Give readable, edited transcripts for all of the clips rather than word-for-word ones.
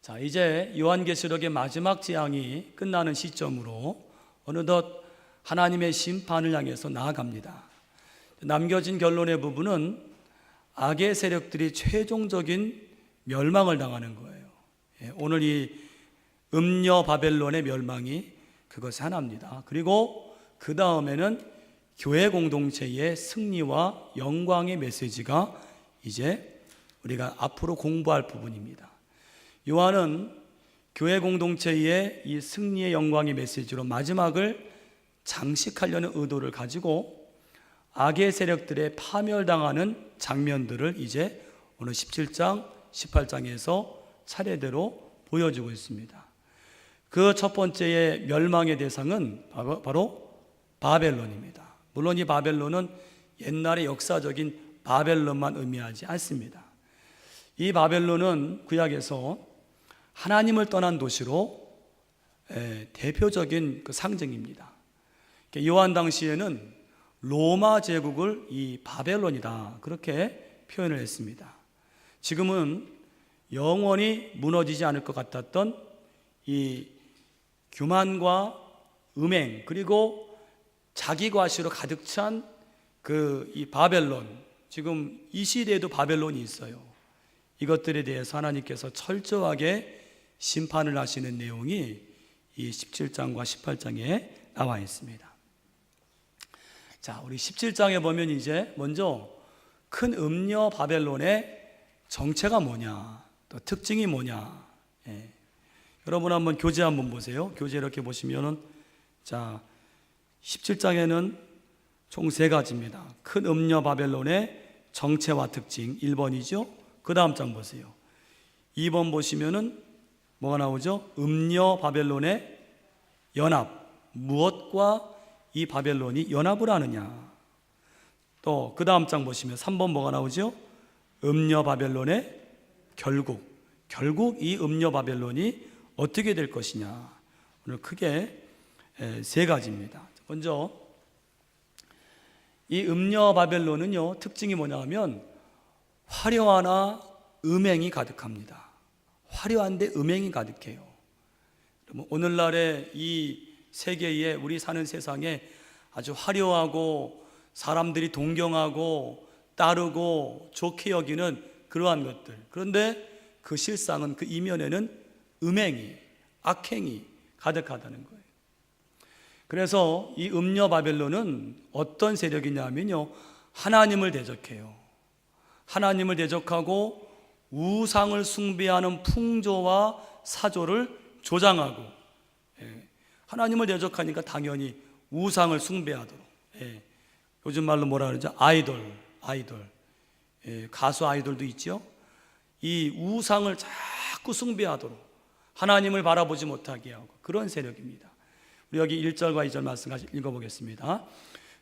자, 이제 요한계시록의 마지막 재앙이 끝나는 시점으로 어느덧 하나님의 심판을 향해서 나아갑니다. 남겨진 결론의 부분은 악의 세력들이 최종적인 멸망을 당하는 거예요. 오늘 이 음녀 바벨론의 멸망이 그것이 하나입니다. 그리고 그 다음에는 교회 공동체의 승리와 영광의 메시지가 이제 우리가 앞으로 공부할 부분입니다. 요한은 교회 공동체의 이 승리의 영광의 메시지로 마지막을 장식하려는 의도를 가지고 악의 세력들의 파멸당하는 장면들을 이제 오늘 17장, 18장에서 차례대로 보여주고 있습니다. 그 첫 번째의 멸망의 대상은 바로 바벨론입니다. 물론 이 바벨론은 옛날의 역사적인 바벨론만 의미하지 않습니다. 이 바벨론은 구약에서 하나님을 떠난 도시로 대표적인 그 상징입니다. 요한 당시에는 로마 제국을 이 바벨론이다 그렇게 표현을 했습니다. 지금은 영원히 무너지지 않을 것 같았던 이 교만과 음행 그리고 자기 과시로 가득 찬 그 이 바벨론, 지금 이 시대에도 바벨론이 있어요. 이것들에 대해서 하나님께서 철저하게 심판을 하시는 내용이 이 17장과 18장에 나와 있습니다. 자, 우리 17장에 보면 이제 먼저 큰 음녀 바벨론의 정체가 뭐냐, 또 특징이 뭐냐. 여러분 한번 교재 한번 보세요. 교재 이렇게 보시면은 자, 17장에는 총 3가지입니다. 큰 음녀 바벨론의 정체와 특징 1번이죠. 그 다음 장 보세요. 2번 보시면은 뭐가 나오죠? 음녀 바벨론의 연합. 무엇과 이 바벨론이 연합을 하느냐. 또 그 다음 장 보시면 3번 뭐가 나오죠? 음녀 바벨론의 결국 이 음녀 바벨론이 어떻게 될 것이냐. 오늘 크게 3가지입니다. 먼저 이 음녀 바벨론은요, 특징이 뭐냐 하면 화려하나 음행이 가득합니다. 화려한데 음행이 가득해요. 오늘날의 이 세계에, 우리 사는 세상에 아주 화려하고 사람들이 동경하고 따르고 좋게 여기는 그러한 것들, 그런데 그 실상은 그 이면에는 음행이, 악행이 가득하다는 거예요. 그래서 이 음녀 바벨론은 어떤 세력이냐면요, 하나님을 대적해요. 하나님을 대적하고 우상을 숭배하는 풍조와 사조를 조장하고, 하나님을 대적하니까 당연히 우상을 숭배하도록, 요즘 말로 뭐라 그러죠? 아이돌, 가수 아이돌도 있죠. 이 우상을 자꾸 숭배하도록 하나님을 바라보지 못하게 하고 그런 세력입니다. 우리 여기 1절과 2절 말씀 같이 읽어보겠습니다.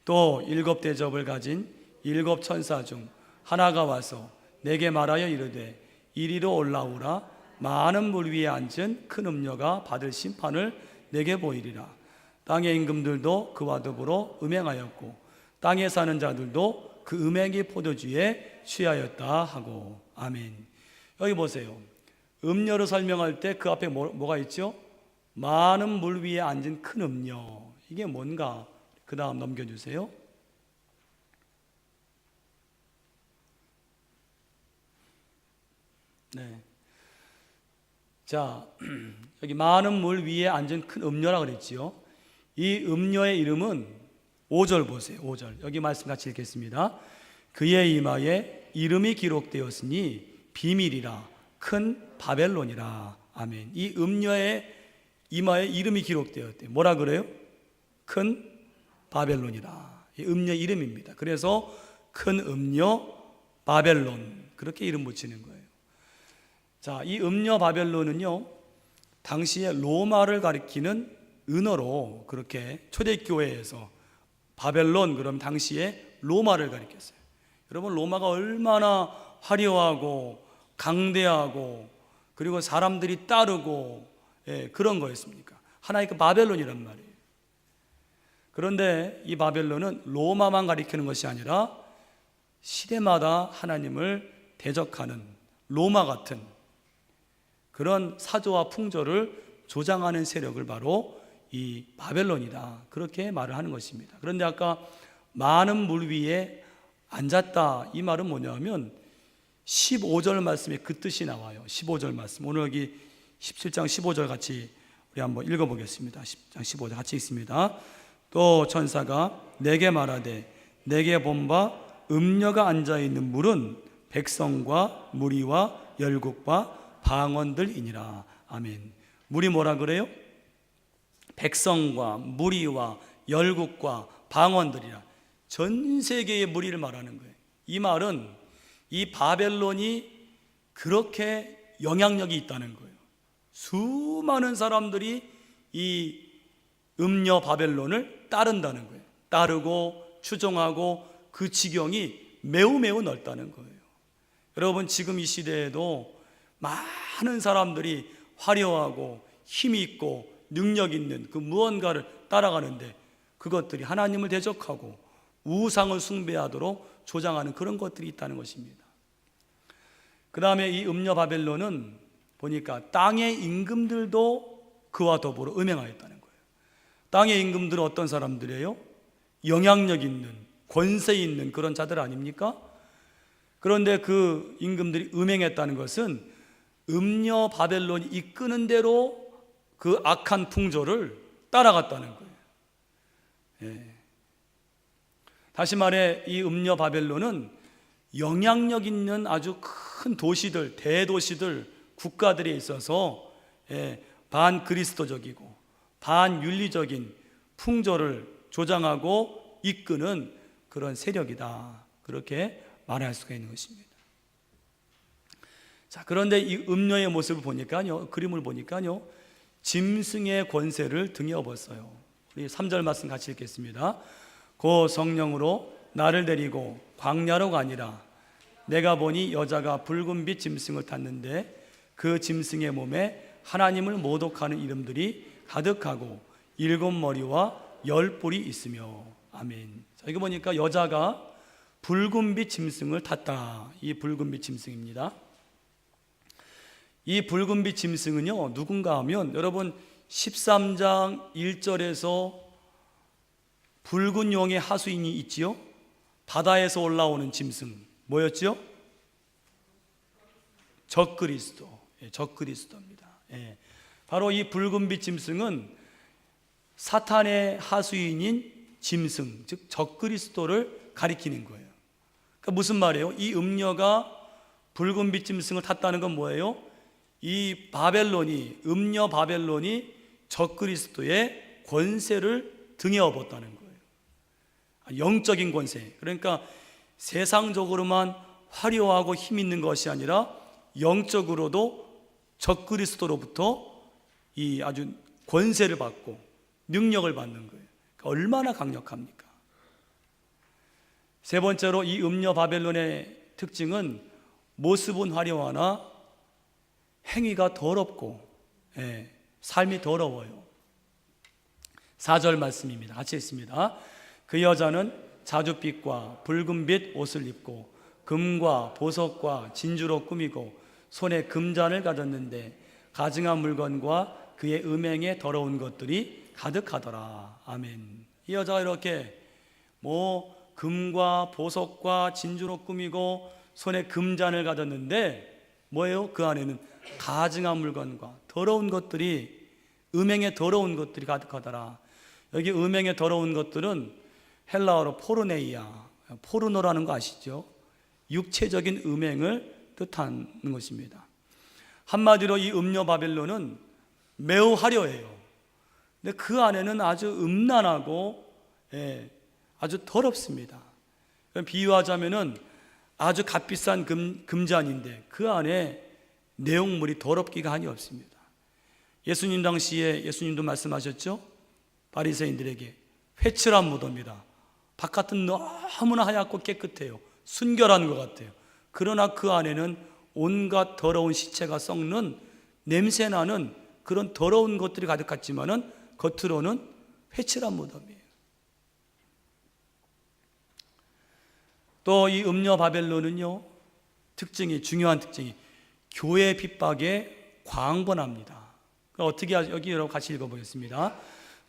또 7 대접을 가진 7 천사 중 하나가 와서 내게 말하여 이르되 이리로 올라오라. 많은 물 위에 앉은 큰 음녀가 받을 심판을 내게 보이리라. 땅의 임금들도 그와 더불어 음행하였고 땅에 사는 자들도 그 음행의 포도주에 취하였다 하고. 아멘. 여기 보세요. 음녀를 설명할 때 그 앞에 뭐가 있죠? 많은 물 위에 앉은 큰 음녀. 이게 뭔가? 그 다음 넘겨주세요. 네. 자, 여기 많은 물 위에 앉은 큰 음녀라 그랬지요. 이 음녀의 이름은 5절 보세요. 5절. 여기 말씀 같이 읽겠습니다. 그의 이마에 이름이 기록되었으니 비밀이라 큰 바벨론이라. 아멘. 이 음녀의 이마에 이름이 기록되었대요. 뭐라 그래요? 큰 바벨론이라. 이 음녀 이름입니다. 그래서 큰 음녀 바벨론, 그렇게 이름 붙이는 거예요. 자, 이 음녀 바벨론은요, 당시에 로마를 가리키는 은어로 그렇게 초대교회에서 바벨론, 그럼 당시에 로마를 가리켰어요. 여러분, 로마가 얼마나 화려하고 강대하고 그리고 사람들이 따르고 그런 거였습니까? 하나의 그 바벨론이란 말이에요. 그런데 이 바벨론은 로마만 가리키는 것이 아니라 시대마다 하나님을 대적하는 로마 같은 그런 사조와 풍조를 조장하는 세력을 바로 이 바벨론이다, 그렇게 말을 하는 것입니다. 그런데 아까 많은 물 위에 앉았다, 이 말은 뭐냐면 15절 말씀에 그 뜻이 나와요. 15절 말씀, 오늘 여기 17장 15절 같이 우리 한번 읽어보겠습니다. 10장 15절 같이 읽습니다. 또 천사가 내게 말하되 내게 본 바 음녀가 앉아있는 물은 백성과 무리와 열국과 방언들이니라. 아멘. 물이 뭐라 그래요? 백성과 무리와 열국과 방언들이라. 전 세계의 무리를 말하는 거예요. 이 말은 이 바벨론이 그렇게 영향력이 있다는 거예요. 수많은 사람들이 이 음녀 바벨론을 따른다는 거예요. 따르고 추종하고 그 지경이 매우 넓다는 거예요. 여러분, 지금 이 시대에도 많은 사람들이 화려하고 힘이 있고 능력 있는 그 무언가를 따라가는데 그것들이 하나님을 대적하고 우상을 숭배하도록 조장하는 그런 것들이 있다는 것입니다. 그 다음에 이 음녀 바벨론은 보니까 땅의 임금들도 그와 더불어 음행하였다는 거예요. 땅의 임금들은 어떤 사람들이에요? 영향력 있는, 권세 있는 그런 자들 아닙니까? 그런데 그 임금들이 음행했다는 것은 음녀 바벨론이 이끄는 대로 그 악한 풍조를 따라갔다는 거예요. 예. 다시 말해 이 음녀 바벨론은 영향력 있는 아주 큰 도시들, 대도시들, 국가들에 있어서 반그리스도적이고 반윤리적인 풍조를 조장하고 이끄는 그런 세력이다, 그렇게 말할 수가 있는 것입니다. 자, 그런데 이 음녀의 모습을 보니까요, 그림을 보니까요, 짐승의 권세를 등에 업었어요. 우리 3절 말씀 같이 읽겠습니다. 고 성령으로 나를 데리고 광야로 가니라. 내가 보니 여자가 붉은 빛 짐승을 탔는데 그 짐승의 몸에 하나님을 모독하는 이름들이 가득하고 7머리와 10뿔이 있으며. 아멘. 자, 이거 보니까 여자가 붉은 빛 짐승을 탔다. 이 붉은 빛 짐승입니다. 이 붉은 빛 짐승은요, 누군가 하면 여러분 13장 1절에서 붉은 용의 하수인이 있지요? 바다에서 올라오는 짐승 뭐였죠? 적그리스도. 적그리스도입니다. 바로 이 붉은 빛 짐승은 사탄의 하수인인 짐승, 즉 적그리스도를 가리키는 거예요. 그러니까 무슨 말이에요? 이 음녀가 붉은 빛 짐승을 탔다는 건 뭐예요? 이 바벨론이, 음녀 바벨론이 적그리스도의 권세를 등에 업었다는 거예요. 영적인 권세. 그러니까 세상적으로만 화려하고 힘 있는 것이 아니라 영적으로도 적그리스도로부터 이 아주 권세를 받고 능력을 받는 거예요. 그러니까 얼마나 강력합니까? 세 번째로 이 음녀 바벨론의 특징은 모습은 화려하나 행위가 더럽고 삶이 더러워요. 4절 말씀입니다. 같이 읽습니다. 그 여자는 자줏빛과 붉은빛 옷을 입고 금과 보석과 진주로 꾸미고 손에 금잔을 가졌는데 가증한 물건과 그의 음행에 더러운 것들이 가득하더라. 아멘. 이 여자가 이렇게 금과 보석과 진주로 꾸미고 손에 금잔을 가졌는데 뭐예요? 그 안에는 가증한 물건과 더러운 것들이, 음행에 더러운 것들이 가득하더라. 여기 음행에 더러운 것들은 헬라어로 포르네이아, 포르노라는 거 아시죠? 육체적인 음행을 뜻하는 것입니다. 한마디로 이 음녀 바벨론은 매우 화려해요. 근데 그 안에는 아주 음란하고 아주 더럽습니다. 비유하자면은 아주 값비싼 금잔인데 그 안에 내용물이 더럽기가 한이 없습니다. 예수님 당시에 예수님도 말씀하셨죠? 바리새인들에게 회칠한 무덤이다. 바깥은 너무나 하얗고 깨끗해요. 순결한 것 같아요. 그러나 그 안에는 온갖 더러운 시체가 썩는 냄새나는 그런 더러운 것들이 가득했지만은 겉으로는 회칠한 무덤이에요. 또 이 음녀 바벨론은요, 중요한 특징이 교회 핍박에 광번합니다. 어떻게 하죠? 여기 여러분 같이 읽어보겠습니다.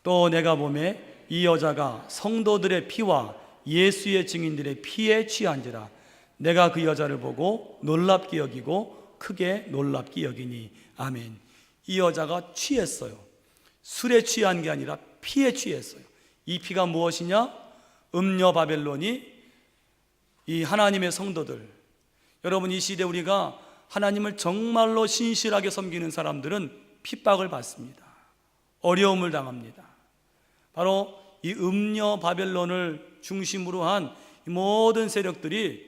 또 내가 보매 이 여자가 성도들의 피와 예수의 증인들의 피에 취한지라. 내가 그 여자를 보고 놀랍게 여기고 크게 놀랍게 여기니. 아멘. 이 여자가 취했어요. 술에 취한 게 아니라 피에 취했어요. 이 피가 무엇이냐? 음녀 바벨론이 이 하나님의 성도들, 여러분 이 시대 우리가 하나님을 정말로 신실하게 섬기는 사람들은 핍박을 받습니다. 어려움을 당합니다. 바로 이 음녀 바벨론을 중심으로 한 모든 세력들이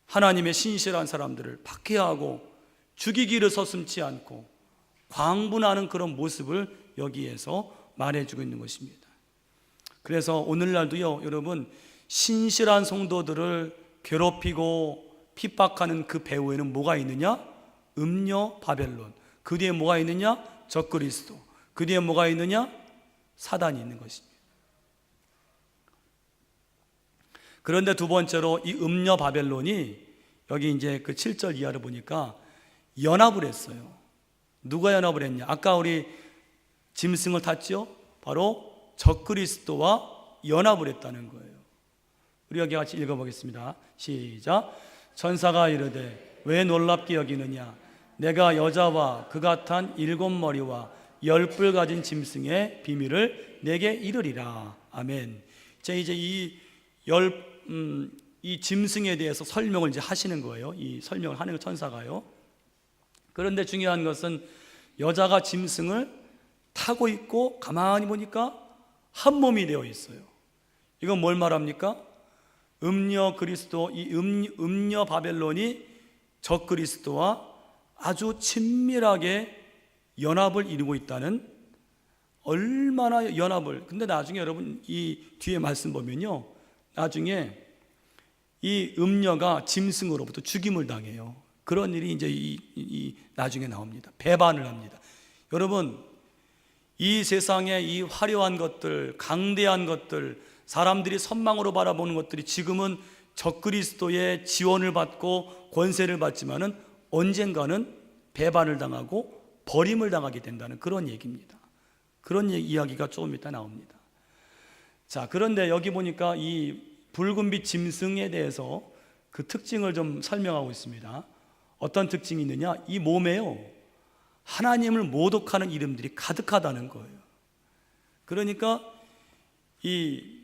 하나님의 신실한 사람들을 박해하고 죽이기를 서슴지 않고 광분하는 그런 모습을 여기에서 말해주고 있는 것입니다. 그래서 오늘날도요, 여러분 신실한 성도들을 괴롭히고 핍박하는 그 배후에는 뭐가 있느냐? 음녀 바벨론. 그 뒤에 뭐가 있느냐? 적그리스도. 그 뒤에 뭐가 있느냐? 사단이 있는 것입니다. 그런데 두 번째로 이 음녀 바벨론이 여기 이제 그 7절 이하를 보니까 연합을 했어요. 누가 연합을 했냐? 아까 우리 짐승을 탔죠? 바로 적그리스도와 연합을 했다는 거예요. 우리 여기 같이 읽어보겠습니다. 시작. 천사가 이르되 왜 놀랍게 여기느냐? 내가 여자와 그 같은 7머리와 10뿔 가진 짐승의 비밀을 내게 이르리라. 아멘. 이제 이 짐승에 대해서 설명을 이제 하시는 거예요. 이 설명을 하는 천사가요. 그런데 중요한 것은 여자가 짐승을 타고 있고 가만히 보니까 한 몸이 되어 있어요. 이건 뭘 말합니까? 음녀 그리스도, 이 음녀 바벨론이 적그리스도와 아주 친밀하게 연합을 이루고 있다는, 얼마나 연합을. 근데 나중에 여러분 이 뒤에 말씀 보면요, 나중에 이 음녀가 짐승으로부터 죽임을 당해요. 그런 일이 이제 이 나중에 나옵니다. 배반을 합니다. 여러분 이 세상에 이 화려한 것들, 강대한 것들, 사람들이 선망으로 바라보는 것들이 지금은 적그리스도의 지원을 받고 권세를 받지만은 언젠가는 배반을 당하고 버림을 당하게 된다는 그런 얘기입니다. 그런 이야기가 조금 이따 나옵니다. 자, 그런데 여기 보니까 이 붉은빛 짐승에 대해서 그 특징을 좀 설명하고 있습니다. 어떤 특징이 있느냐? 이 몸에요, 하나님을 모독하는 이름들이 가득하다는 거예요. 그러니까 이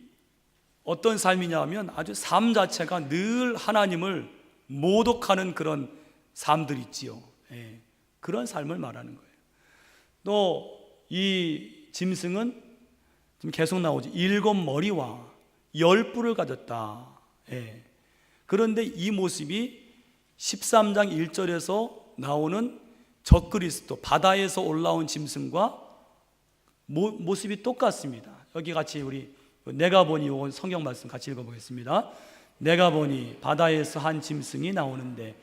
어떤 삶이냐 하면 아주 삶 자체가 늘 하나님을 모독하는 그런 삶들 있지요. 예, 그런 삶을 말하는 거예요. 또 이 짐승은 지금 계속 나오죠. 7머리와 10뿔을 가졌다. 예. 그런데 이 모습이 13장 1절에서 나오는 적그리스도, 바다에서 올라온 짐승과 모습이 똑같습니다. 여기 같이 우리 내가 보니, 이건 성경 말씀 같이 읽어보겠습니다. 내가 보니 바다에서 한 짐승이 나오는데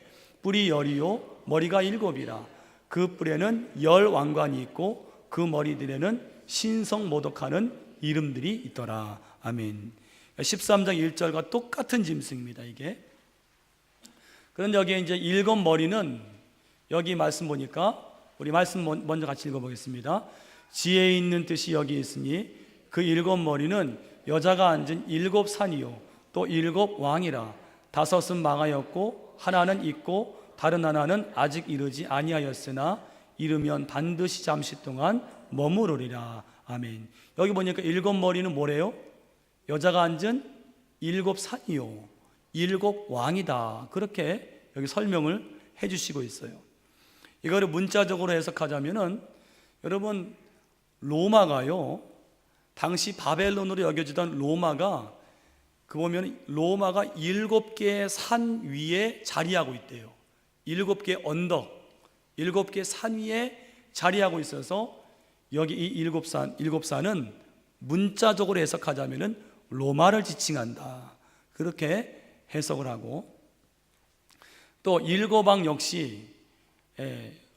뿔이 10이요 머리가 7이라. 그 뿔에는 10 왕관이 있고 그 머리들에는 신성 모독하는 이름들이 있더라. 아멘. 13장 1절과 똑같은 짐승입니다, 이게. 그런데 여기에 이제 7머리는 여기 말씀 보니까 우리 말씀 먼저 같이 읽어보겠습니다. 지혜 있는 뜻이 여기 있으니 그 7머리는 여자가 앉은 7산이요 또 7왕이라. 5은 망하였고 하나는 있고 다른 하나는 아직 이르지 아니하였으나 이르면 반드시 잠시 동안 머무르리라. 아멘. 여기 보니까 7머리는 뭐래요? 여자가 앉은 7산이요 7왕이다. 그렇게 여기 설명을 해주시고 있어요. 이거를 문자적으로 해석하자면은, 여러분 로마가요, 당시 바벨론으로 여겨지던 로마가, 그 보면 로마가 7개의 산 위에 자리하고 있대요. 7개의 언덕, 7개의 산 위에 자리하고 있어서 여기 이 7산은 문자적으로 해석하자면은 로마를 지칭한다. 그렇게 해석을 하고, 또 7왕 역시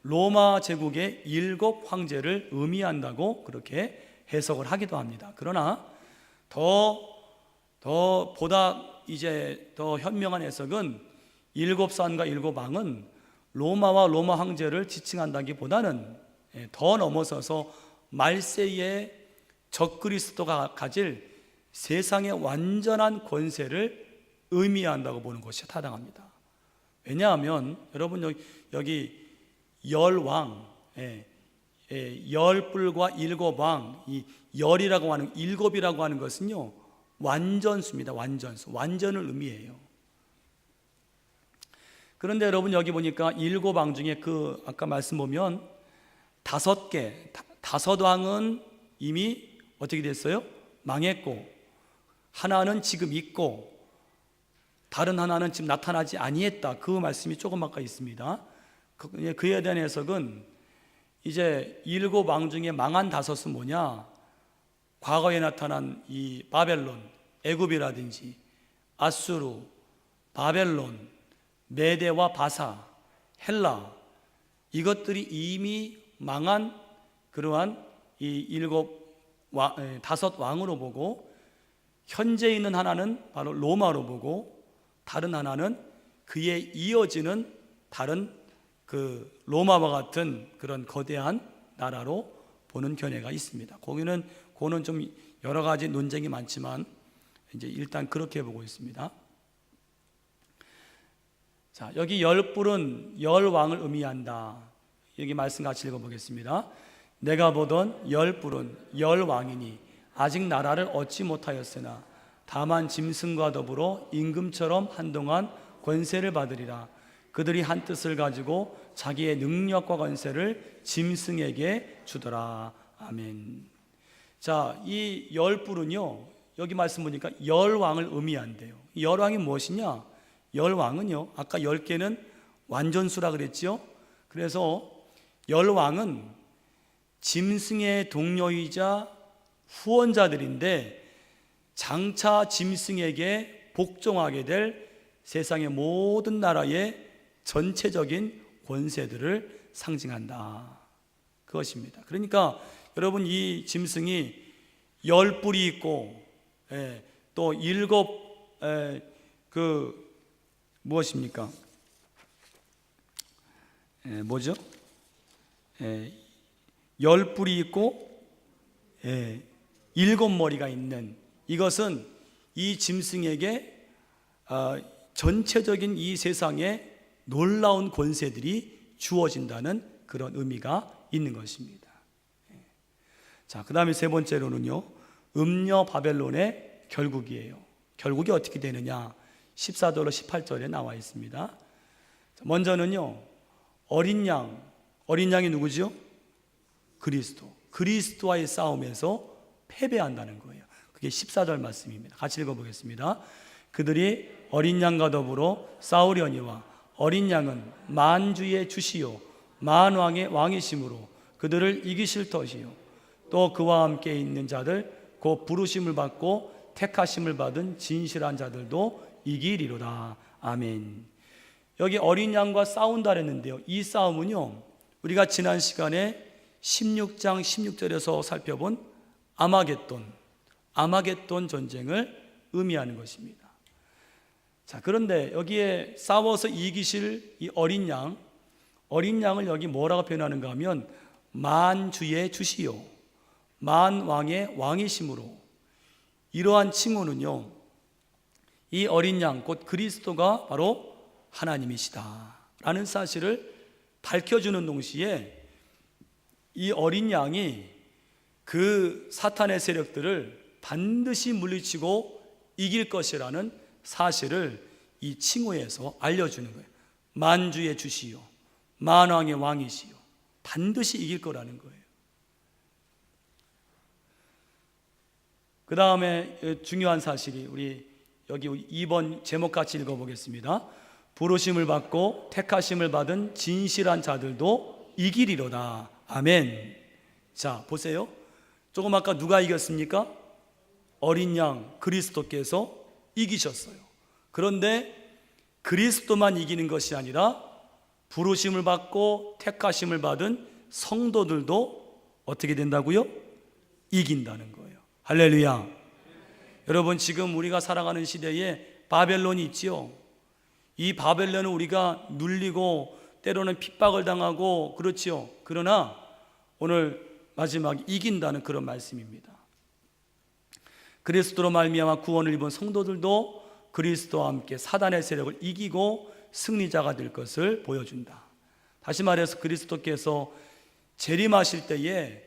로마 제국의 7 황제를 의미한다고 그렇게 해석을 하기도 합니다. 그러나 보다 이제 더 현명한 해석은 7산과 7왕은 로마와 로마 황제를 지칭한다기보다는 더 넘어서서 말세에 적그리스도가 가질 세상의 완전한 권세를 의미한다고 보는 것이 타당합니다. 왜냐하면 여러분 여기 열왕, 열불과 일곱왕, 이 열이라고 하는 일곱이라고 하는 것은요 완전수입니다. 완전수, 완전을 의미해요. 그런데 여러분 여기 보니까 일곱 왕 중에 그 아까 말씀 보면 다섯 왕은 이미 어떻게 됐어요? 망했고, 하나는 지금 있고, 다른 하나는 지금 나타나지 아니했다. 그 말씀이 조금 아까 있습니다. 그에 대한 해석은 이제 일곱 왕 중에 망한 다섯은 뭐냐? 과거에 나타난 이 바벨론, 애굽이라든지 아수르, 바벨론, 메대와 바사, 헬라, 이것들이 이미 망한 그러한 이 다섯 왕으로 보고, 현재 있는 하나는 바로 로마로 보고, 다른 하나는 그에 이어지는 다른 그 로마와 같은 그런 거대한 나라로 보는 견해가 있습니다. 그거는 좀 여러 가지 논쟁이 많지만 이제 일단 그렇게 보고 있습니다. 자, 여기 열불은 열왕을 의미한다. 여기 말씀 같이 읽어보겠습니다. 내가 보던 열불은 열왕이니 아직 나라를 얻지 못하였으나 다만 짐승과 더불어 임금처럼 한동안 권세를 받으리라. 그들이 한 뜻을 가지고 자기의 능력과 권세를 짐승에게 주더라. 아멘. 자, 이 열불은요 여기 말씀 보니까 열왕을 의미한대요. 열왕이 무엇이냐? 열왕은요 아까 10개는 완전수라 그랬죠. 그래서 열왕은 짐승의 동료이자 후원자들인데 장차 짐승에게 복종하게 될 세상의 모든 나라의 전체적인 권세들을 상징한다. 그것입니다. 그러니까 여러분 이 짐승이 열 뿔이 있고 또 일곱 무엇입니까? 뭐죠? 열 뿔이 있고 일곱 머리가 있는, 이것은 이 짐승에게 전체적인 이 세상에 놀라운 권세들이 주어진다는 그런 의미가 있는 것입니다. 자, 그 다음에 세 번째로는요 음녀 바벨론의 결국이에요. 결국이 어떻게 되느냐? 14절로 18절에 나와 있습니다. 먼저는요 어린 양이 누구죠? 그리스도와의 싸움에서 패배한다는 거예요. 그게 14절 말씀입니다. 같이 읽어보겠습니다. 그들이 어린 양과 더불어 싸우려니와 어린 양은 만주의 주시요 만왕의 왕이심으로 그들을 이기실 터이요 또 그와 함께 있는 자들 곧 부르심을 받고 택하심을 받은 진실한 자들도 이기리로다. 아멘. 여기 어린 양과 싸운다 그랬는데요, 이 싸움은요 우리가 지난 시간에 16장 16절에서 살펴본 아마겟돈 전쟁을 의미하는 것입니다. 자, 그런데 여기에 싸워서 이기실 이 어린 양을 여기 뭐라고 표현하는가 하면 만주의 주시요 만왕의 왕이심으로, 이러한 칭호는요 이 어린 양 곧 그리스도가 바로 하나님이시다 라는 사실을 밝혀주는 동시에 이 어린 양이 그 사탄의 세력들을 반드시 물리치고 이길 것이라는 사실을 이 칭호에서 알려주는 거예요. 만주의 주시요 만왕의 왕이시요, 반드시 이길 거라는 거예요. 그 다음에 중요한 사실이 우리 여기 2번 제목 같이 읽어보겠습니다. 부르심을 받고 택하심을 받은 진실한 자들도 이기리로다. 아멘. 자, 보세요. 조금 아까 누가 이겼습니까? 어린 양 그리스도께서 이기셨어요. 그런데 그리스도만 이기는 것이 아니라 부르심을 받고 택하심을 받은 성도들도 어떻게 된다고요? 이긴다는 거예요. 할렐루야. 여러분, 지금 우리가 살아가는 시대에 바벨론이 있지요. 이 바벨론은 우리가 눌리고 때로는 핍박을 당하고 그렇지요. 그러나 오늘 마지막 이긴다는 그런 말씀입니다. 그리스도로 말미암아 구원을 입은 성도들도 그리스도와 함께 사단의 세력을 이기고 승리자가 될 것을 보여준다. 다시 말해서 그리스도께서 재림하실 때에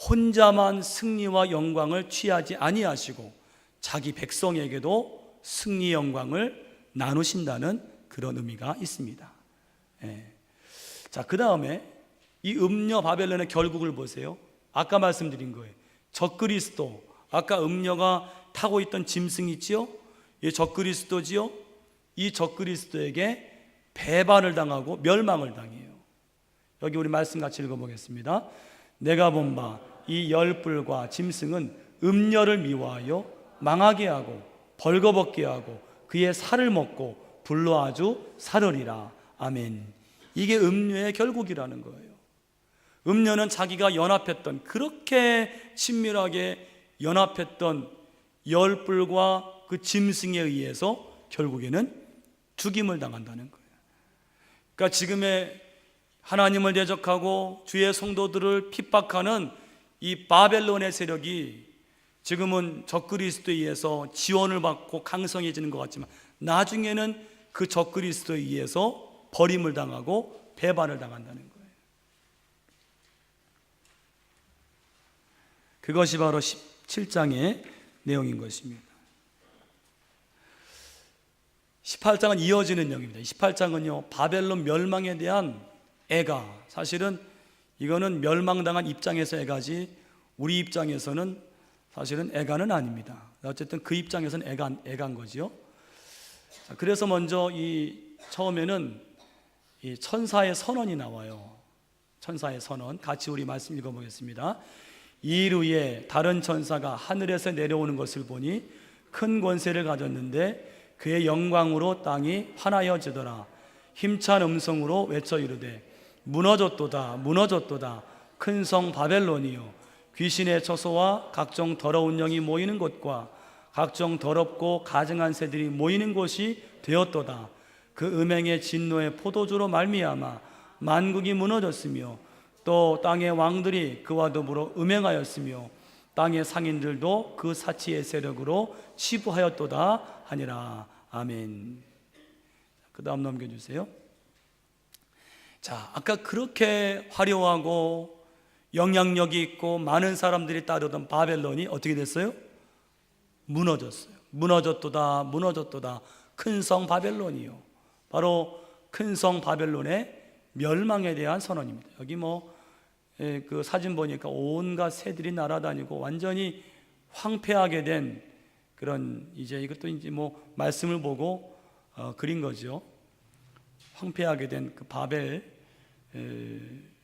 혼자만 승리와 영광을 취하지 아니하시고 자기 백성에게도 승리 영광을 나누신다는 그런 의미가 있습니다. 자, 그 다음에 이 음녀 바벨론의 결국을 보세요. 아까 말씀드린 거예요. 적그리스도, 아까 음녀가 타고 있던 짐승이 있지요? 이 적그리스도지요? 이 적그리스도에게 배반을 당하고 멸망을 당해요. 여기 우리 말씀 같이 읽어보겠습니다. 내가 본 바 이 열불과 짐승은 음녀를 미워하여 망하게 하고 벌거벗게 하고 그의 살을 먹고 불로 아주 사르리라. 아멘. 이게 음녀의 결국이라는 거예요. 음녀는 자기가 연합했던, 그렇게 친밀하게 연합했던 열불과 그 짐승에 의해서 결국에는 죽임을 당한다는 거예요. 그러니까 지금의 하나님을 대적하고 주의 성도들을 핍박하는 이 바벨론의 세력이 지금은 적그리스도에 의해서 지원을 받고 강성해지는 것 같지만 나중에는 그 적그리스도에 의해서 버림을 당하고 배반을 당한다는 거예요. 그것이 바로 17장의 내용인 것입니다. 18장은 이어지는 내용입니다. 18장은요, 바벨론 멸망에 대한 애가, 사실은 이거는 멸망당한 입장에서 애가지 우리 입장에서는 사실은 애가는 아닙니다. 어쨌든 그 입장에서는 애가인 거지요. 그래서 먼저 처음에는 이 천사의 선언이 나와요. 천사의 선언, 같이 우리 말씀 읽어보겠습니다. 이일 후에 다른 천사가 하늘에서 내려오는 것을 보니 큰 권세를 가졌는데 그의 영광으로 땅이 환하여지더라. 힘찬 음성으로 외쳐 이르되 무너졌도다 무너졌도다 큰 성 바벨론이요 귀신의 처소와 각종 더러운 영이 모이는 곳과 각종 더럽고 가증한 새들이 모이는 곳이 되었도다. 그 음행의 진노의 포도주로 말미암아 만국이 무너졌으며 또 땅의 왕들이 그와 더불어 음행하였으며 땅의 상인들도 그 사치의 세력으로 치부하였도다 하니라. 아멘. 그 다음 넘겨주세요. 자, 아까 그렇게 화려하고 영향력이 있고 많은 사람들이 따르던 바벨론이 어떻게 됐어요? 무너졌어요. 무너졌도다 무너졌도다 큰 성 바벨론이요. 바로 큰 성 바벨론의 멸망에 대한 선언입니다. 여기 그 사진 보니까 온갖 새들이 날아다니고 완전히 황폐하게 된 그런, 이것도 말씀을 보고 그린 거죠. 황폐하게 된 그 바벨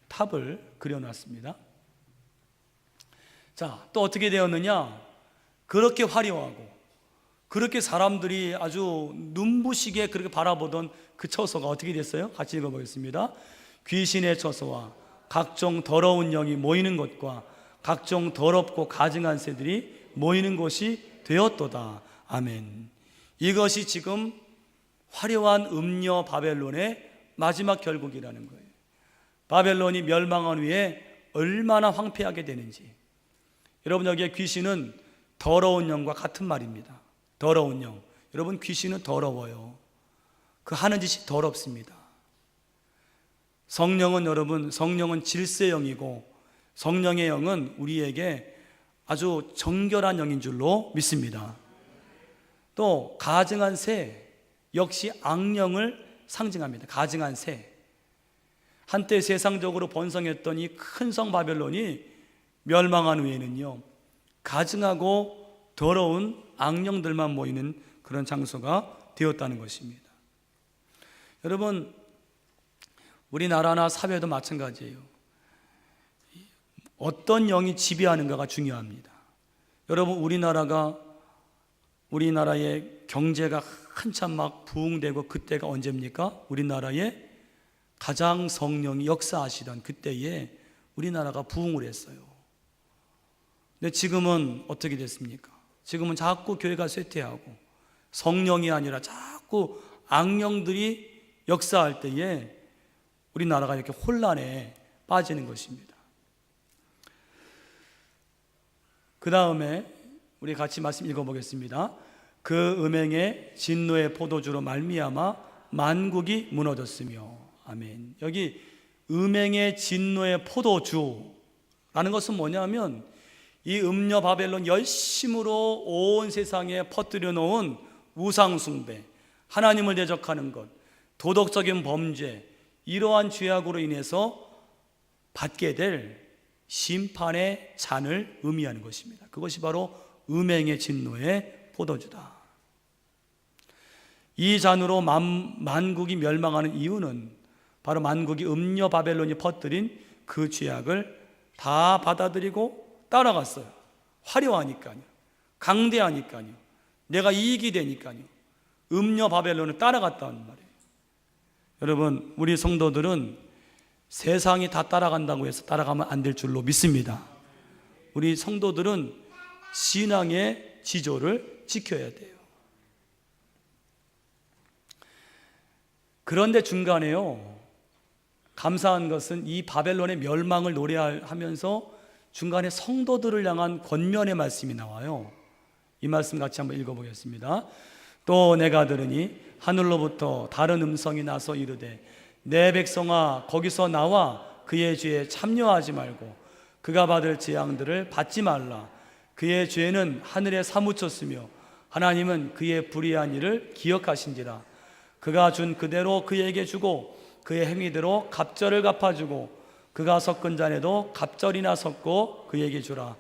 탑을 그려놨습니다. 자, 또 어떻게 되었느냐? 그렇게 화려하고 그렇게 사람들이 아주 눈부시게 그렇게 바라보던 그 처소가 어떻게 됐어요? 같이 읽어보겠습니다. 귀신의 처소와 각종 더러운 영이 모이는 것과 각종 더럽고 가증한 새들이 모이는 곳이 되었도다. 아멘. 이것이 지금 화려한 음녀 바벨론의 마지막 결국이라는 거예요. 바벨론이 멸망한 후에 얼마나 황폐하게 되는지. 여러분, 여기에 귀신은 더러운 영과 같은 말입니다. 더러운 영. 여러분, 귀신은 더러워요. 그 하는 짓이 더럽습니다. 성령은, 여러분, 성령은 질서의 영이고 성령의 영은 우리에게 아주 정결한 영인 줄로 믿습니다. 또 가증한 새 역시 악령을 상징합니다. 가증한 새. 한때 세상적으로 번성했던 이 큰 성 바벨론이 멸망한 후에는요, 가증하고 더러운 악령들만 모이는 그런 장소가 되었다는 것입니다. 여러분, 우리나라나 사회도 마찬가지예요. 어떤 영이 지배하는가가 중요합니다. 여러분, 우리나라의 경제가 한참 막 부흥되고 그때가 언제입니까? 우리나라에 가장 성령이 역사하시던 그때에 우리나라가 부흥을 했어요. 근데 지금은 어떻게 됐습니까? 지금은 자꾸 교회가 쇠퇴하고 성령이 아니라 자꾸 악령들이 역사할 때에 우리나라가 이렇게 혼란에 빠지는 것입니다. 그 다음에 우리 같이 말씀 읽어보겠습니다. 그 음행의 진노의 포도주로 말미암아 만국이 무너졌으며. 아멘. 여기 음행의 진노의 포도주라는 것은 뭐냐면 이 음녀 바벨론 열심으로 온 세상에 퍼뜨려 놓은 우상 숭배, 하나님을 대적하는 것, 도덕적인 범죄, 이러한 죄악으로 인해서 받게 될 심판의 잔을 의미하는 것입니다. 그것이 바로 음행의 진노의 포도주다. 이 잔으로 만국이 멸망하는 이유는 바로 만국이 음녀 바벨론이 퍼뜨린 그 죄악을 다 받아들이고 따라갔어요. 화려하니까요, 강대하니까요, 내가 이익이 되니까요, 음녀 바벨론을 따라갔다는 말이에요. 여러분, 우리 성도들은 세상이 다 따라간다고 해서 따라가면 안 될 줄로 믿습니다. 우리 성도들은 신앙의 지조를 지켜야 돼요. 그런데 중간에요, 감사한 것은 이 바벨론의 멸망을 노래하면서 중간에 성도들을 향한 권면의 말씀이 나와요. 이 말씀 같이 한번 읽어보겠습니다. 또 내가 들으니 하늘로부터 다른 음성이 나서 이르되 내 백성아 거기서 나와 그의 죄에 참여하지 말고 그가 받을 재앙들을 받지 말라. 그의 죄는 하늘에 사무쳤으며 하나님은 그의 불의한 일을 기억하신지라. 그가 준 그대로 그에게 주고 그의 행위대로 갑절을 갚아주고 그가 섞은 잔에도 갑절이나 섞고 그에게 주라.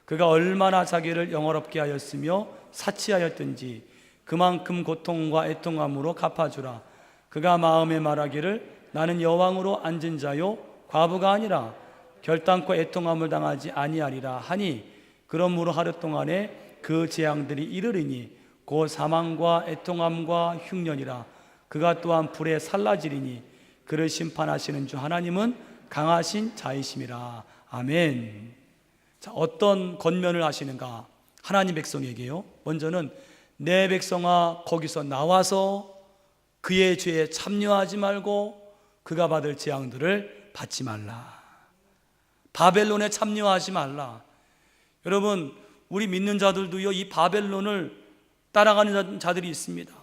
그가 얼마나 자기를 영화롭게 하였으며 사치하였든지 그만큼 고통과 애통함으로 갚아주라. 그가 마음에 말하기를 나는 여왕으로 앉은 자요 과부가 아니라 결단코 애통함을 당하지 아니하리라 하니 그러므로 하루 동안에 그 재앙들이 이르리니 곧 사망과 애통함과 흉년이라. 그가 또한 불에 살라지리니 그를 심판하시는 주 하나님은 강하신 자이심이라. 아멘. 자, 어떤 권면을 하시는가? 하나님 백성에게요. 먼저는 내 백성아 거기서 나와서 그의 죄에 참여하지 말고 그가 받을 재앙들을 받지 말라. 바벨론에 참여하지 말라. 여러분, 우리 믿는 자들도요, 이 바벨론을 따라가는 자들이 있습니다.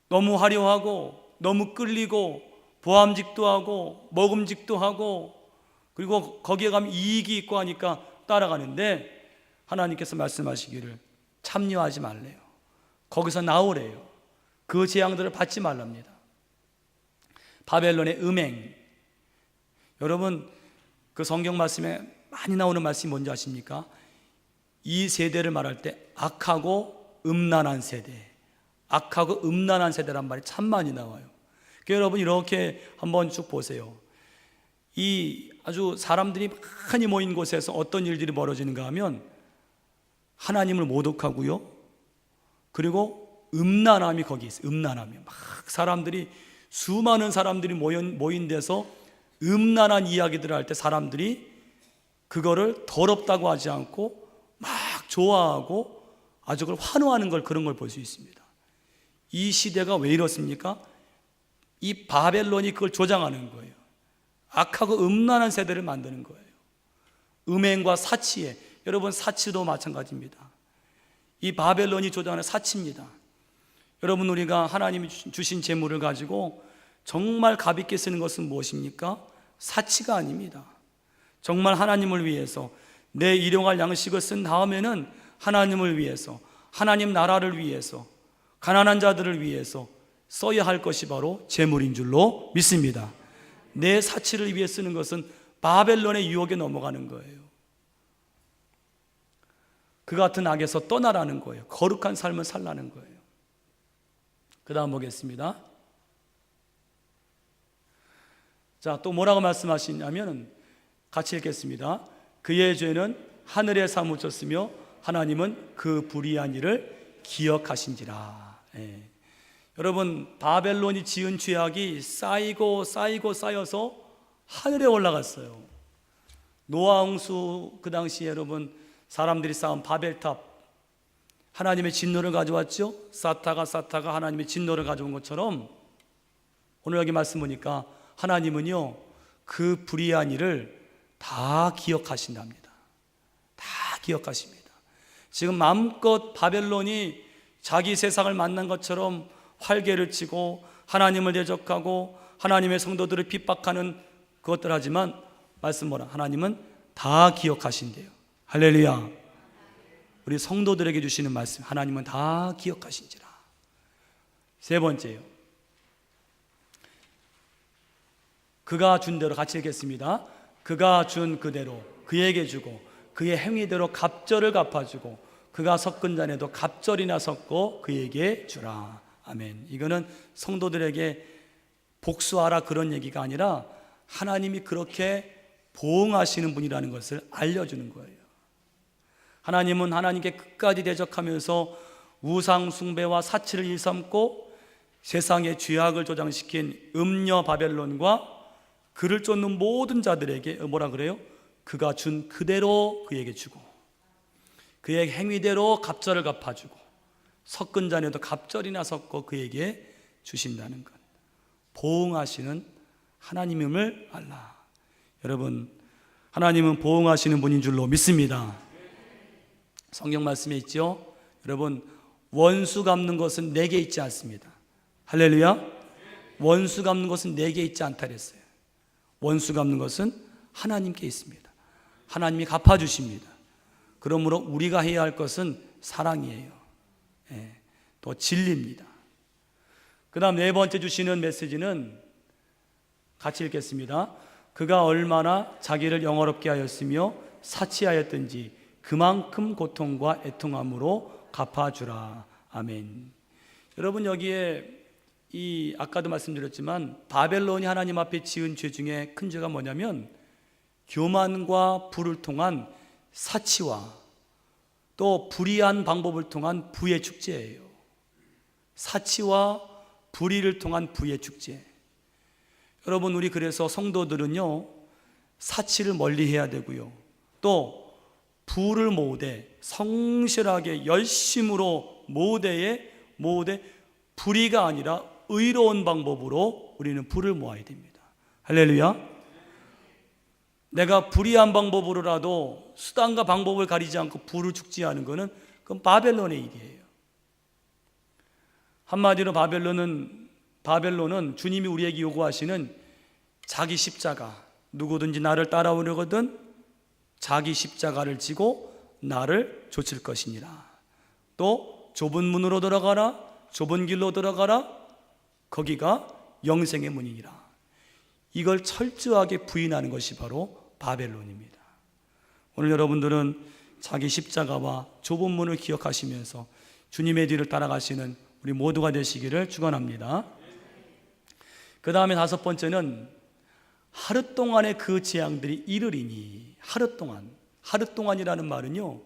너무 화려하고 너무 끌리고 보암직도 하고 먹음직도 하고 그리고 거기에 가면 이익이 있고 하니까 따라가는데 하나님께서 말씀하시기를 참여하지 말래요. 거기서 나오래요. 그 재앙들을 받지 말랍니다. 바벨론의 음행. 여러분, 그 성경 말씀에 많이 나오는 말씀이 뭔지 아십니까? 이 세대를 말할 때 악하고 음란한 세대, 악하고 음란한 세대란 말이 참 많이 나와요. 그러니까 여러분 이렇게 한번 쭉 보세요. 이 아주 사람들이 많이 모인 곳에서 어떤 일들이 벌어지는가 하면 하나님을 모독하고요, 그리고 음란함이 거기 있어요. 음란함이 막 사람들이, 수많은 사람들이 모인 데서 음란한 이야기들을 할 때 사람들이 그거를 더럽다고 하지 않고 막 좋아하고 아주 그걸 환호하는 걸, 그런 걸 볼 수 있습니다. 이 시대가 왜 이렇습니까? 이 바벨론이 그걸 조장하는 거예요. 악하고 음란한 세대를 만드는 거예요. 음행과 사치에, 여러분 사치도 마찬가지입니다. 이 바벨론이 조장하는 사치입니다. 여러분, 우리가 하나님이 주신 재물을 가지고 정말 가볍게 쓰는 것은 무엇입니까? 사치가 아닙니다. 정말 하나님을 위해서 내 일용할 양식을 쓴 다음에는 하나님을 위해서, 하나님 나라를 위해서, 가난한 자들을 위해서 써야 할 것이 바로 재물인 줄로 믿습니다. 내 사치를 위해 쓰는 것은 바벨론의 유혹에 넘어가는 거예요. 그 같은 악에서 떠나라는 거예요. 거룩한 삶을 살라는 거예요. 그 다음 보겠습니다. 자, 또 뭐라고 말씀하시냐면 같이 읽겠습니다. 그의 죄는 하늘에 사무쳤으며 하나님은 그 불의한 일을 기억하신지라. 여러분, 바벨론이 지은 죄악이 쌓이고 쌓여서 하늘에 올라갔어요. 노아 홍수 그 당시에 여러분 사람들이 쌓은 바벨탑, 하나님의 진노를 가져왔죠. 사타가 하나님의 진노를 가져온 것처럼 오늘 여기 말씀 보니까 하나님은요 그 불의한 일을 다 기억하신답니다. 다 기억하십니다. 지금 마음껏 바벨론이 자기 세상을 만난 것처럼 활개를 치고 하나님을 대적하고 하나님의 성도들을 핍박하는 그것들 하지만 말씀 뭐라? 하나님은 다 기억하신대요. 할렐루야. 우리 성도들에게 주시는 말씀, 하나님은 다 기억하신지라. 세 번째요, 그가 준 대로, 같이 읽겠습니다. 그가 준 그대로 그에게 주고 그의 행위대로 갑절을 갚아주고 그가 섞은 잔에도 갑절이나 섞고 그에게 주라. 아멘. 이거는 성도들에게 복수하라 그런 얘기가 아니라 하나님이 그렇게 보응하시는 분이라는 것을 알려주는 거예요. 하나님은 하나님께 끝까지 대적하면서 우상 숭배와 사치를 일삼고 세상의 죄악을 조장시킨 음녀 바벨론과 그를 쫓는 모든 자들에게 뭐라 그래요? 그가 준 그대로 그에게 주고 그의 행위대로 갑절을 갚아주고 섞은 잔에도 갑절이나 섞어 그에게 주신다는 것. 보응하시는 하나님임을 알라. 여러분, 하나님은 보응하시는 분인 줄로 믿습니다. 성경 말씀에 있죠. 여러분, 원수 갚는 것은 내게 있지 않습니다. 할렐루야. 원수 갚는 것은 내게 있지 않다 그랬어요. 원수 갚는 것은 하나님께 있습니다. 하나님이 갚아주십니다. 그러므로 우리가 해야 할 것은 사랑이에요. 또 진리입니다. 그 다음 네 번째 주시는 메시지는 같이 읽겠습니다. 그가 얼마나 자기를 영화롭게 하였으며 사치하였든지 그만큼 고통과 애통함으로 갚아주라. 아멘. 여러분, 여기에 아까도 말씀드렸지만 바벨론이 하나님 앞에 지은 죄 중에 큰 죄가 뭐냐면 교만과 불을 통한 사치와 또 불의한 방법을 통한 부의 축제예요. 사치와 불의를 통한 부의 축제. 여러분, 우리 그래서 성도들은요 사치를 멀리해야 되고요, 또 부를 모으되 성실하게 열심으로 모으되 불의가 아니라 의로운 방법으로 우리는 부를 모아야 됩니다. 할렐루야. 내가 불의한 방법으로라도 수단과 방법을 가리지 않고 부를 축제하는 것은 그건 바벨론의 일이에요. 한마디로 바벨론은 주님이 우리에게 요구하시는 자기 십자가, 누구든지 나를 따라오려거든 자기 십자가를 지고 나를 좇을 것이니라. 또 좁은 문으로 들어가라, 좁은 길로 들어가라, 거기가 영생의 문이니라. 이걸 철저하게 부인하는 것이 바로 바벨론입니다. 오늘 여러분들은 자기 십자가와 좁은 문을 기억하시면서 주님의 뒤를 따라가시는 우리 모두가 되시기를 축원합니다. 그 다음에 다섯 번째는 하루 동안의 그 재앙들이 이르리니. 하루 동안이라는 말은요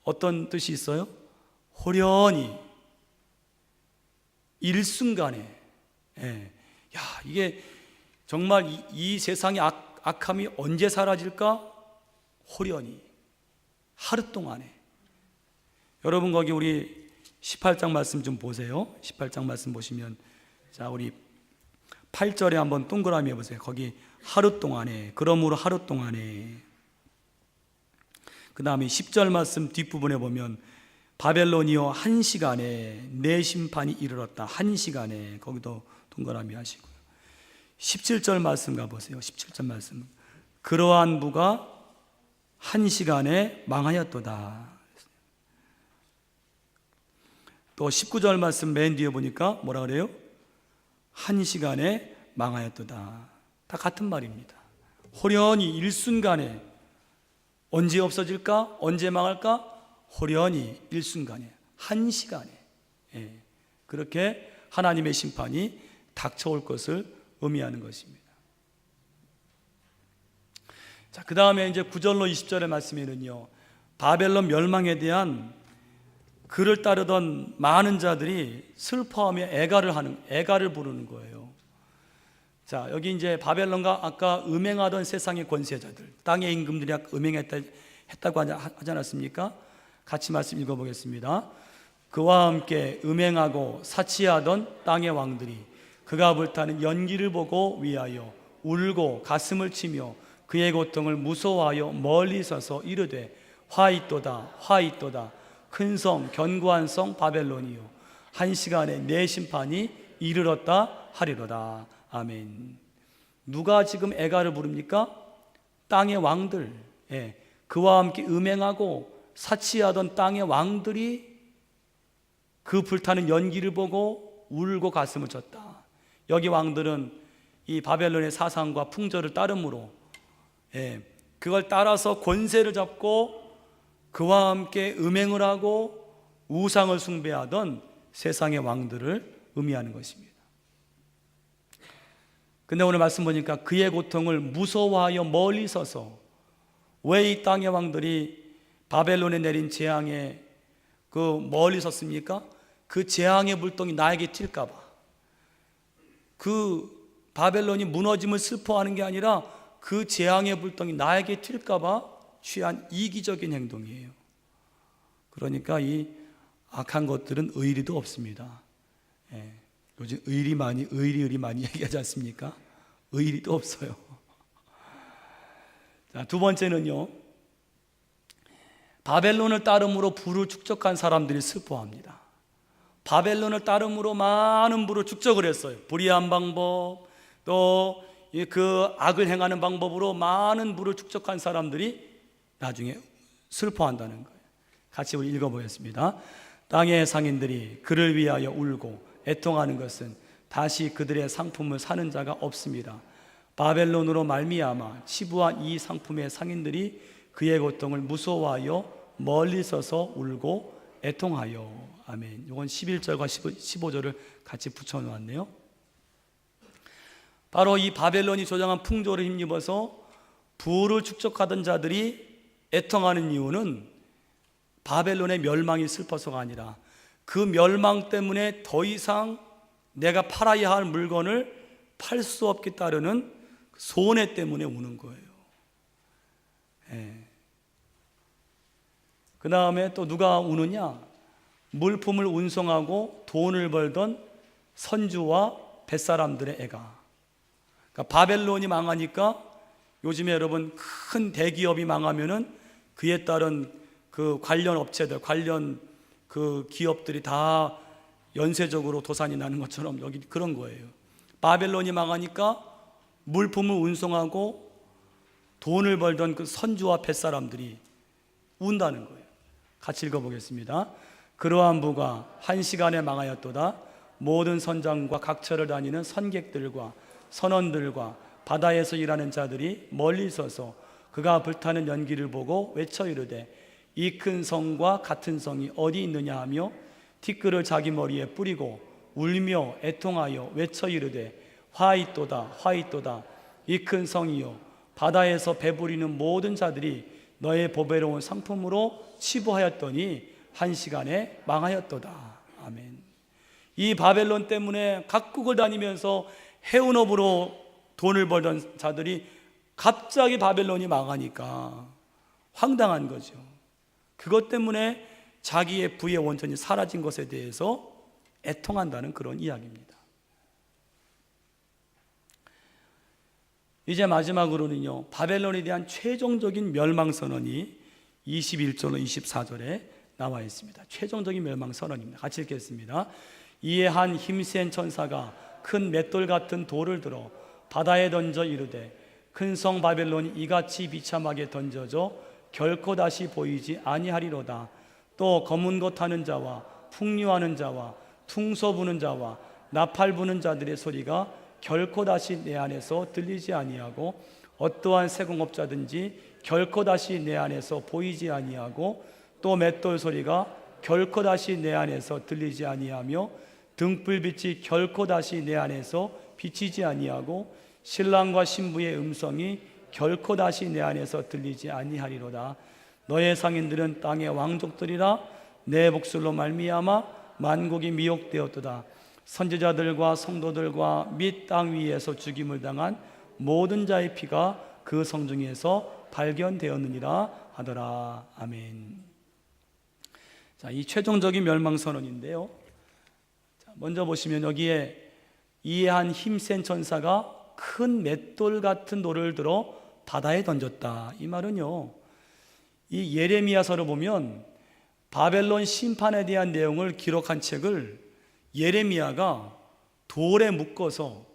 어떤 뜻이 있어요? 호련히, 일순간에. 야, 이게 정말 이 세상의 악함이 언제 사라질까? 호련히, 하루 동안에. 여러분, 거기 우리 18장 말씀 좀 보세요. 18장 말씀 보시면, 자, 우리 8절에 한번 동그라미 해보세요. 거기 하루 동안에, 그러므로 하루 동안에. 그 다음에 10절 말씀 뒷부분에 보면 바벨론이여 한 시간에 내 심판이 이르렀다. 한 시간에. 거기도 동그라미 하시고요. 17절 말씀 가보세요. 17절 말씀. 그러한 부가 한 시간에 망하였도다. 또 19절 말씀 맨 뒤에 보니까 뭐라 그래요? 한 시간에 망하였도다. 다 같은 말입니다. 호련히, 일순간에. 언제 없어질까? 언제 망할까? 호련히, 일순간에, 한 시간에. 그렇게 하나님의 심판이 닥쳐올 것을 의미하는 것입니다. 자, 그 다음에 이제 9절로 20절의 말씀에는요 바벨론 멸망에 대한 그를 따르던 많은 자들이 슬퍼하며 애가를 부르는 거예요. 자, 여기 이제 바벨론과 아까 음행하던 세상의 권세자들, 땅의 임금들이 음행했다고 하지 않았습니까? 같이 말씀 읽어보겠습니다. 그와 함께 음행하고 사치하던 땅의 왕들이 그가 불타는 연기를 보고 위하여 울고 가슴을 치며 그의 고통을 무서워하여 멀리 서서 이르되 화이또다 화이또다 큰 성 견고한 성 바벨론이요 한 시간에 내 심판이 이르렀다 하리로다. 아멘. 누가 지금 애가를 부릅니까? 땅의 왕들, 그와 함께 음행하고 사치하던 땅의 왕들이 그 불타는 연기를 보고 울고 가슴을 쳤다. 여기 왕들은 이 바벨론의 사상과 풍조를 따름으로 그걸 따라서 권세를 잡고 그와 함께 음행을 하고 우상을 숭배하던 세상의 왕들을 의미하는 것입니다. 근데 오늘 말씀 보니까 그의 고통을 무서워하여 멀리 서서, 왜 이 땅의 왕들이 바벨론에 내린 재앙에 그 멀리 섰습니까? 그 재앙의 불똥이 나에게 튈까 봐. 그 바벨론이 무너짐을 슬퍼하는 게 아니라 그 재앙의 불똥이 나에게 튈까 봐 취한 이기적인 행동이에요. 그러니까 이 악한 것들은 의리도 없습니다. 요즘 의리 많이 얘기하지 않습니까? 의리도 없어요. 자, 두 번째는요, 바벨론을 따름으로 부를 축적한 사람들이 슬퍼합니다. 바벨론을 따름으로 많은 부를 축적을 했어요. 불의한 방법, 또 그 악을 행하는 방법으로 많은 부를 축적한 사람들이 나중에 슬퍼한다는 거예요. 같이 우리 읽어보겠습니다. 땅의 상인들이 그를 위하여 울고 애통하는 것은 다시 그들의 상품을 사는 자가 없습니다. 바벨론으로 말미암아 치부한 이 상품의 상인들이 그의 고통을 무서워하여 멀리 서서 울고 애통하여. 아멘. 이건 11절과 15절을 같이 붙여놓았네요. 바로 이 바벨론이 조장한 풍조를 힘입어서 부를 축적하던 자들이 애통하는 이유는 바벨론의 멸망이 슬퍼서가 아니라 그 멸망 때문에 더 이상 내가 팔아야 할 물건을 팔 수 없게 따르는 손해 때문에 우는 거예요. 그 다음에 또 누가 우느냐? 물품을 운송하고 돈을 벌던 선주와 뱃사람들의 애가. 그러니까 바벨론이 망하니까 요즘에 여러분 큰 대기업이 망하면은 그에 따른 그 관련 업체들, 관련 그 기업들이 다 연쇄적으로 도산이 나는 것처럼 여기 그런 거예요. 바벨론이 망하니까 물품을 운송하고 돈을 벌던 그 선주와 뱃사람들이 운다는 거예요. 같이 읽어보겠습니다. 그러한 부가 한 시간에 망하였도다. 모든 선장과 각처를 다니는 선객들과 선원들과 바다에서 일하는 자들이 멀리 서서 그가 불타는 연기를 보고 외쳐 이르되 이 큰 성과 같은 성이 어디 있느냐 하며 티끌을 자기 머리에 뿌리고 울며 애통하여 외쳐 이르되 화이또다 화이또다 이 큰 성이요 바다에서 배부리는 모든 자들이 너의 보배로운 상품으로 치부하였더니 한 시간에 망하였도다. 아멘. 이 바벨론 때문에 각국을 다니면서 해운업으로 돈을 벌던 자들이 갑자기 바벨론이 망하니까 황당한 거죠. 그것 때문에 자기의 부의 원천이 사라진 것에 대해서 애통한다는 그런 이야기입니다. 이제 마지막으로는요, 바벨론에 대한 최종적인 멸망 선언이 21절로 24절에 나와 있습니다. 최종적인 멸망 선언입니다. 같이 읽겠습니다. 이에 한 힘센 천사가 큰 맷돌 같은 돌을 들어 바다에 던져 이르되 큰 성 바벨론이 이같이 비참하게 던져져 결코 다시 보이지 아니하리로다. 또 검은 것 하는 자와 풍류하는 자와 퉁소 부는 자와 나팔 부는 자들의 소리가 결코 다시 내 안에서 들리지 아니하고 어떠한 세공업자든지 결코 다시 내 안에서 보이지 아니하고 또 맷돌 소리가 결코 다시 내 안에서 들리지 아니하며 등불빛이 결코 다시 내 안에서 비치지 아니하고 신랑과 신부의 음성이 결코 다시 내 안에서 들리지 아니하리로다. 너의 상인들은 땅의 왕족들이라. 내 복술로 말미암아 만국이 미혹되었도다. 선지자들과 성도들과 및 땅 위에서 죽임을 당한 모든 자의 피가 그 성중에서 발견되었느니라 하더라. 아멘. 자, 이 최종적인 멸망 선언인데요. 자, 먼저 보시면 여기에 이에 한 힘센 천사가 큰 맷돌 같은 돌을 들어 바다에 던졌다. 이 말은요, 이 예레미야서를 보면 바벨론 심판에 대한 내용을 기록한 책을 예레미야가 돌에 묶어서,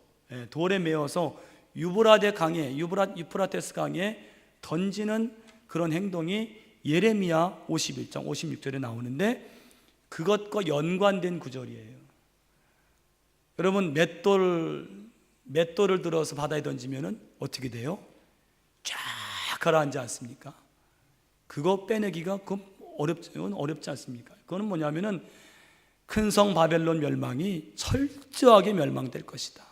돌에 메어서 유프라테스 강에 던지는 그런 행동이 예레미야 51장 56절에 나오는데, 그것과 연관된 구절이에요. 여러분, 맷돌을 들어서 바다에 던지면은 어떻게 돼요? 쫙 가라앉지 않습니까? 그거 빼내기가 어렵지 않습니까? 그거는 뭐냐면은 큰 성 바벨론 멸망이 철저하게 멸망될 것이다.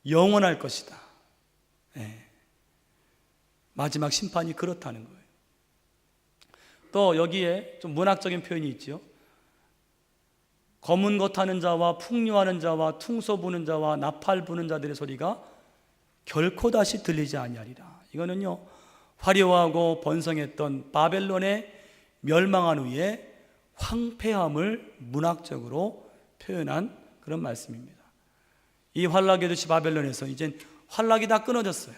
영원할 것이다. 마지막 심판이 그렇다는 거예요. 또 여기에 좀 문학적인 표현이 있죠. 검은 것 타는 자와 풍류하는 자와 퉁소 부는 자와 나팔 부는 자들의 소리가 결코 다시 들리지 아니하리라. 이거는요, 화려하고 번성했던 바벨론의 멸망한 후에 황폐함을 문학적으로 표현한 그런 말씀입니다. 이 환락의 도시 바벨론에서 이젠 환락이 다 끊어졌어요.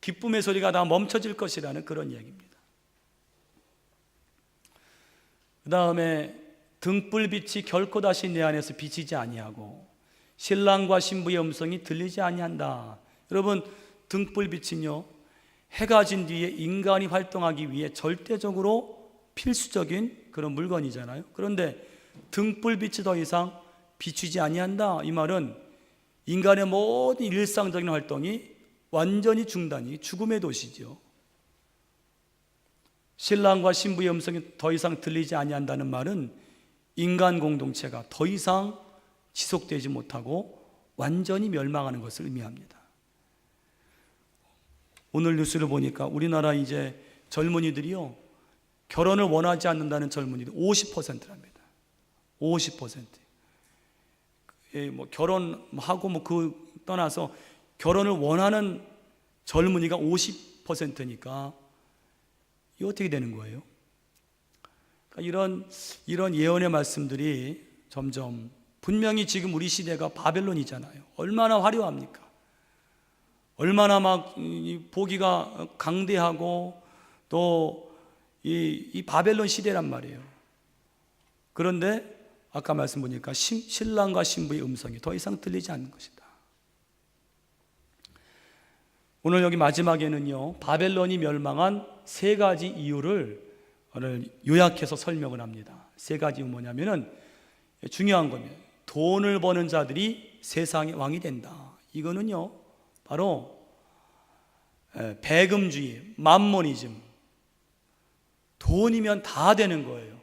기쁨의 소리가 다 멈춰질 것이라는 그런 이야기입니다. 그 다음에 등불빛이 결코 다시 내 안에서 비치지 아니하고 신랑과 신부의 음성이 들리지 아니한다. 여러분, 등불빛은요, 해가 진 뒤에 인간이 활동하기 위해 절대적으로 필수적인 그런 물건이잖아요. 그런데 등불빛이 더 이상 비추지 아니한다. 이 말은 인간의 모든 일상적인 활동이 완전히 중단이, 죽음의 도시죠. 신랑과 신부의 음성이 더 이상 들리지 아니한다는 말은 인간 공동체가 더 이상 지속되지 못하고 완전히 멸망하는 것을 의미합니다. 오늘 뉴스를 보니까 우리나라 이제 젊은이들이요, 결혼을 원하지 않는다는 젊은이들 50%랍니다. 50%. 뭐 결혼하고 뭐 그 떠나서 결혼을 원하는 젊은이가 50%니까 이게 어떻게 되는 거예요? 그러니까 이런 예언의 말씀들이 점점, 분명히 지금 우리 시대가 바벨론이잖아요. 얼마나 화려합니까? 얼마나 막 보기가 강대하고 또 이 바벨론 시대란 말이에요. 그런데 아까 말씀 보니까 신랑과 신부의 음성이 더 이상 들리지 않는 것이다. 오늘 여기 마지막에는요, 바벨론이 멸망한 세 가지 이유를 오늘 요약해서 설명을 합니다. 세 가지 이유 뭐냐면은, 중요한 겁니다. 돈을 버는 자들이 세상의 왕이 된다. 이거는요, 바로 배금주의, 맘모니즘. 돈이면 다 되는 거예요.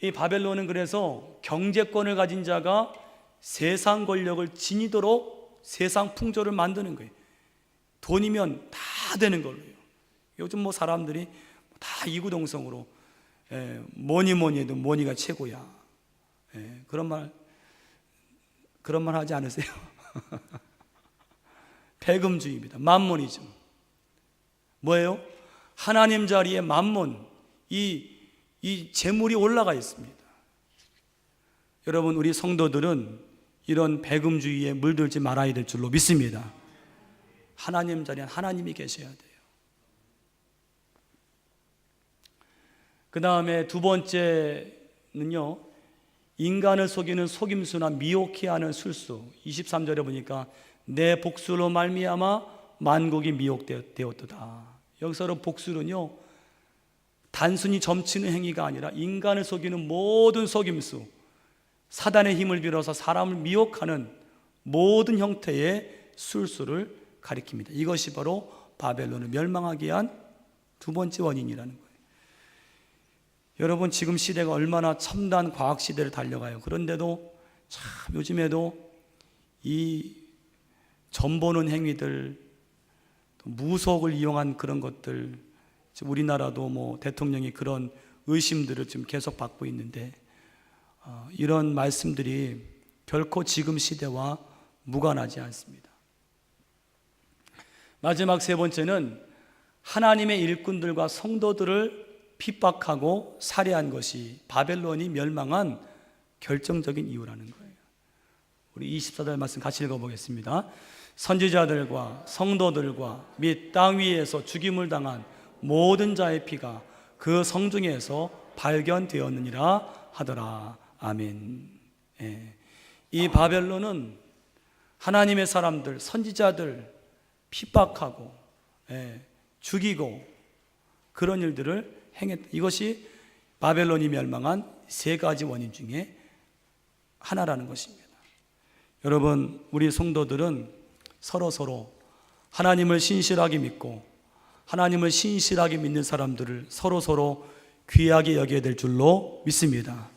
이 바벨론은 그래서 경제권을 가진 자가 세상 권력을 지니도록 세상 풍조를 만드는 거예요. 돈이면 다 되는 걸로요. 요즘 뭐 사람들이 다 이구동성으로 뭐니 해도 뭐니가 최고야. 그런 말 하지 않으세요? 배금주의입니다. 맘모니즘. 뭐예요? 하나님 자리에 맘몬, 이 재물이 올라가 있습니다. 여러분, 우리 성도들은 이런 배금주의에 물들지 말아야 될 줄로 믿습니다. 하나님 자리에 하나님이 계셔야 돼요. 그 다음에 두 번째는요, 인간을 속이는 속임수나 미혹해 하는 술수. 23절에 보니까 내 복수로 말미암아 만국이 미혹되었도다. 여기서 복수는요, 단순히 점치는 행위가 아니라 인간을 속이는 모든 속임수, 사단의 힘을 빌어서 사람을 미혹하는 모든 형태의 술수를 가리킵니다. 이것이 바로 바벨론을 멸망하게 한 두 번째 원인이라는 거예요. 여러분, 지금 시대가 얼마나 첨단 과학 시대를 달려가요. 그런데도 참 요즘에도 이 점보는 행위들, 무속을 이용한 그런 것들, 우리나라도 뭐 대통령이 그런 의심들을 지금 계속 받고 있는데, 이런 말씀들이 결코 지금 시대와 무관하지 않습니다. 마지막 세 번째는 하나님의 일꾼들과 성도들을 핍박하고 살해한 것이 바벨론이 멸망한 결정적인 이유라는 거예요. 우리 24절 말씀 같이 읽어보겠습니다. 선지자들과 성도들과 및 땅 위에서 죽임을 당한 모든 자의 피가 그 성중에서 발견되었느니라 하더라. 아멘. 예. 이 바벨론은 하나님의 사람들, 선지자들 핍박하고 죽이고 그런 일들을 행했다. 이것이 바벨론이 멸망한 세 가지 원인 중에 하나라는 것입니다. 여러분, 우리 성도들은 서로 하나님을 신실하게 믿고 하나님을 신실하게 믿는 사람들을 서로 귀하게 여겨야 될 줄로 믿습니다.